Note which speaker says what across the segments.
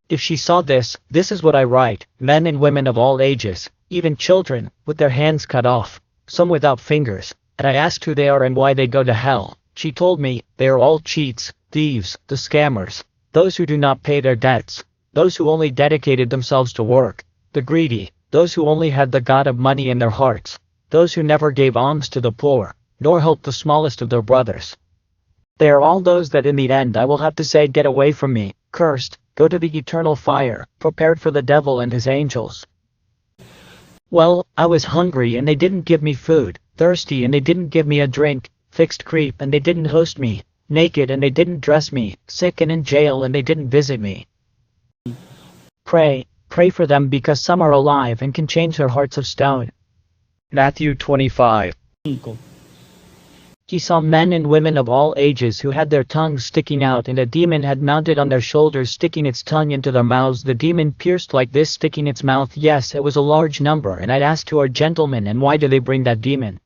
Speaker 1: If she saw this, this is what I write: men and women of all ages, even children, with their hands cut off, some without fingers, and I asked who they are and why they go to hell. She told me, they are all cheats, thieves, the scammers, those who do not pay their debts, those who only dedicated themselves to work, the greedy, those who only had the god of money in their hearts, those who never gave alms to the poor, nor helped the smallest of their brothers. They are all those that in the end I will have to say, get away from me, cursed, go to the eternal fire, prepared for the devil and his angels. Well, I was hungry and they didn't give me food, thirsty and they didn't give me a drink, fixed creep and they didn't host me, naked and they didn't dress me, sick and in jail and they didn't visit me. Pray, pray for them because some are alive and can change their hearts of stone. Matthew 25. He saw men and women of all ages who had their tongues sticking out, and a demon had mounted on their shoulders, sticking its tongue into their mouths. The demon pierced like this, sticking its mouth. Yes, it was a large number, and I'd asked who are gentlemen and why do they bring that demon.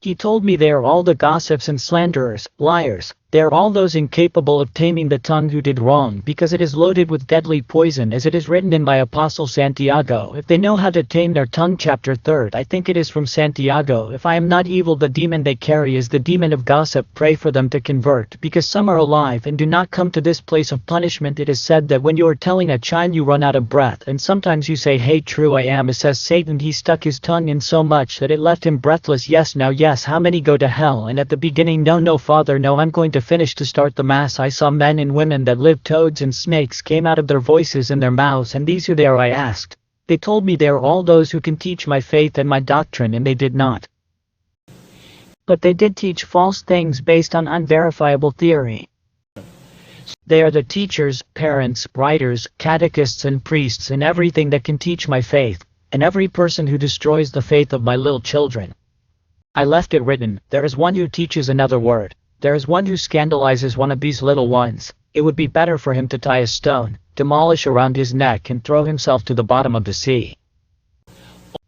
Speaker 1: He told me they are all the gossips and slanderers, liars. They are all those incapable of taming the tongue who did wrong, because it is loaded with deadly poison, as it is written in my apostle Santiago. If they know how to tame their tongue, chapter 3, I think it is from Santiago. If I am not evil, the demon they carry is the demon of gossip. Pray for them to convert, because some are alive and do not come to this place of punishment. It is said that when you are telling a child you run out of breath, and sometimes you say, hey, true I am. It says Satan, he stuck his tongue in so much that it left him breathless. Yes, now yes, how many go to hell? And at the beginning, no Father, no, I'm going to finish to start the mass. I saw men and women that lived, toads and snakes came out of their voices and their mouths, and these who they are I asked. They told me they are all those who can teach my faith and my doctrine, and they did not. But they did teach false things based on unverifiable theory. They are the teachers, parents, writers, catechists and priests, and everything that can teach my faith, and every person who destroys the faith of my little children. I left it written, there is one who teaches another word. There is one who scandalizes one of these little ones. It would be better for him to tie a stone, demolish around his neck and throw himself to the bottom of the sea.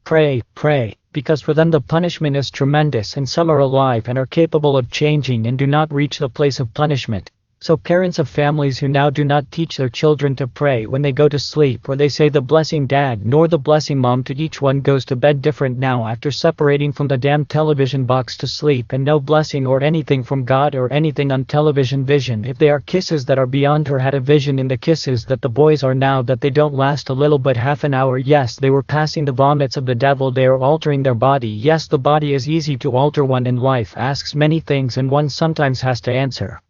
Speaker 1: Pray, pray, because for them the punishment is tremendous, and some are alive and are capable of changing and do not reach the place of punishment. So parents of families who now do not teach their children to pray when they go to sleep, or they say the blessing dad nor the blessing mom, to each one goes to bed different now after separating from the damn television box to sleep, and no blessing or anything from God or anything on television vision. If they are kisses that are beyond her, had a vision in the kisses that the boys are now, that they don't last a little but half an hour. Yes, they were passing the vomits of the devil. They are altering their body. Yes, the body is easy to alter. One in life asks many things and one sometimes has to answer.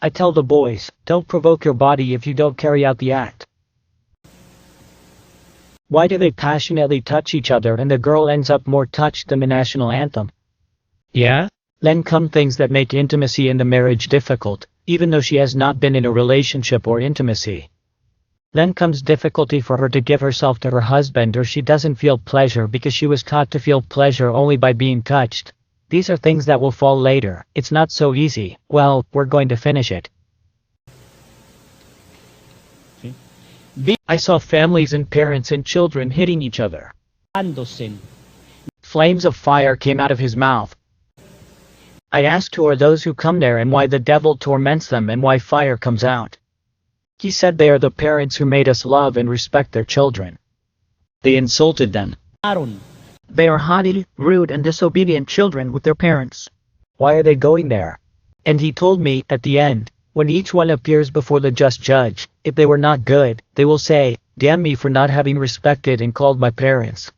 Speaker 1: I tell the boys, don't provoke your body if you don't carry out the act. Why do they passionately touch each other and the girl ends up more touched than the national anthem? Yeah? Then come things that make intimacy in the marriage difficult, even though she has not been in a relationship or intimacy. Then comes difficulty for her to give herself to her husband, or she doesn't feel pleasure because she was taught to feel pleasure only by being touched. These are things that will fall later. It's not so easy. Well, we're going to finish it. I saw families and parents and children hitting each other. Flames of fire came out of his mouth. I asked who are those who come there and why the devil torments them and why fire comes out. He said they are the parents who made us love and respect their children. They insulted them. They are haughty, rude and disobedient children with their parents. Why are they going there? And he told me, at the end, when each one appears before the just judge, if they were not good, they will say, damn me for not having respected and called my parents.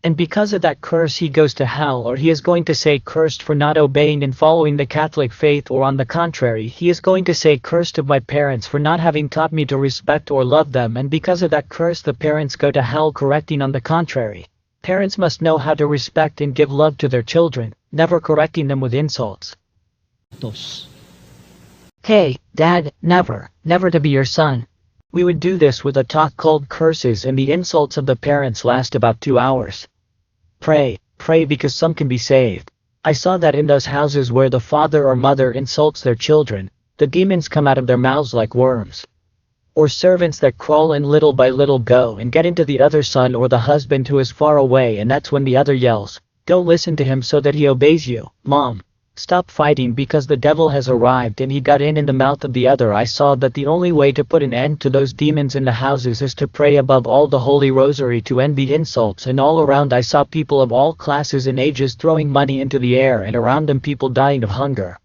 Speaker 1: And because of that curse he goes to hell, or he is going to say cursed for not obeying and following the Catholic faith, or on the contrary, he is going to say cursed of my parents for not having taught me to respect or love them, and because of that curse the parents go to hell. Correcting on the contrary. Parents must know how to respect and give love to their children, never correcting them with insults. Hey, Dad, never to be your son. We would do this with a talk called curses, and the insults of the parents last about 2 hours. Pray, pray because some can be saved. I saw that in those houses where the father or mother insults their children, the demons come out of their mouths like worms. Or servants that crawl in little by little go and get into the other son or the husband who is far away, and that's when the other yells, don't listen to him so that he obeys you, Mom. Stop fighting because the devil has arrived and he got in the mouth of the other. I saw that the only way to put an end to those demons in the houses is to pray above all the Holy Rosary to end the insults, and all around I saw people of all classes and ages throwing money into the air, and around them people dying of hunger.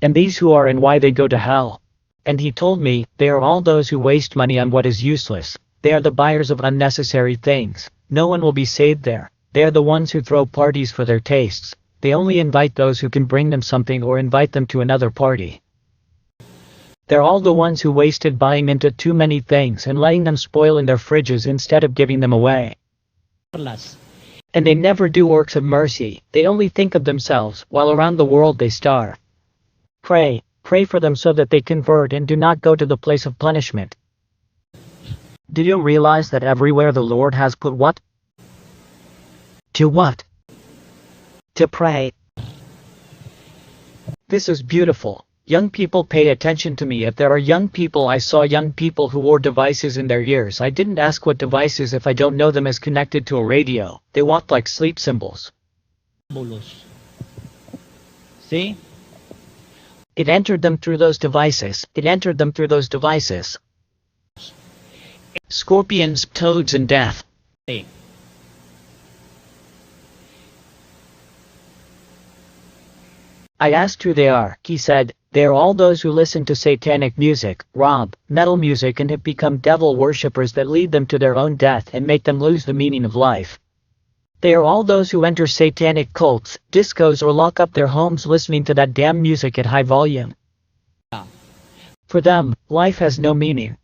Speaker 1: And these who are and why they go to hell. And he told me, they are all those who waste money on what is useless. They are the buyers of unnecessary things. No one will be saved there. They are the ones who throw parties for their tastes. They only invite those who can bring them something or invite them to another party. They're all the ones who wasted buying into too many things and letting them spoil in their fridges instead of giving them away. And they never do works of mercy. They only think of themselves, while around the world they starve. Pray for them so that they convert and do not go to the place of punishment. Do you realize that everywhere the Lord has put what? To what? To pray. This is beautiful. Young people, pay attention to me. If there are young people, I saw young people who wore devices in their ears. I didn't ask what devices if I don't know them as connected to a radio. They walked like sleep symbols. See? It entered them through those devices. It entered them through those devices. Scorpions, toads, and death. I asked who they are. He said, they are all those who listen to satanic music, rob, metal music, and have become devil worshippers that lead them to their own death and make them lose the meaning of life. They are all those who enter satanic cults, discos, or lock up their homes listening to that damn music at high volume. For them, life has no meaning.